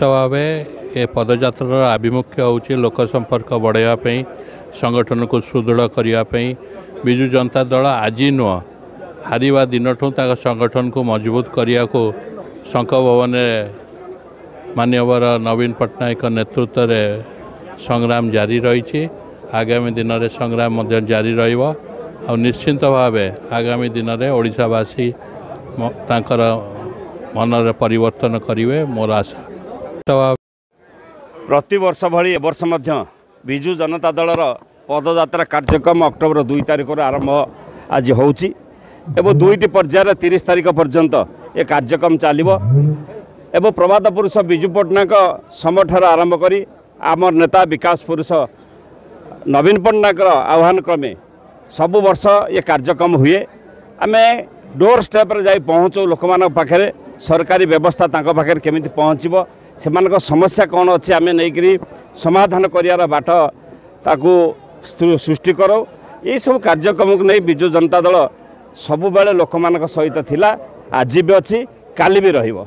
भाव ए पदयात्रार आभिमुख्य होची लोक संपर्क बढ़ावाई संगठन को सुदृढ़ करने विजु जनता दल आज नुह हारिबा दिन ठूँ संगठन को मजबूत करने को शंख भवन मानवर नवीन पट्टनायक नेतृत्व में संग्राम जारी रही। आगामी दिन में संग्राम जारी रहा निश्चिंत भाव आगामी दिन में ओडिशावासी तांकर मनरे परिवर्तन करेंगे मोर आशा। प्रति वर्ष भली वर्ष विजु जनता दलर पदयात्रा कार्यक्रम अक्टोबर 2 तारिख आरंभ आज होची एवं 2टी पर्यायर 30 तारिख पर्यंत ये कार्यक्रम चलो एवं प्रभात पुरुष विजु पट्टनायक समठार आरंभ करी आम नेता विकास पुरुष नवीन पट्टनायक आह्वान क्रमे सबु वर्ष ये कार्यक्रम हुए। आम डोर स्टेप रे जाई पहुँचू लोक मान पाखे सरकारी व्यवस्था तांको पाखे केमिति पहुँचब से समस्या कौन अच्छी आम नहीं समाधान कर बाट ताकू सृष्टि करो। ये सब कार्यक्रम को नहीं विजु जनता दल सबुबले लोक मान सहित थिला आज भी अच्छी काली भी रहिबो।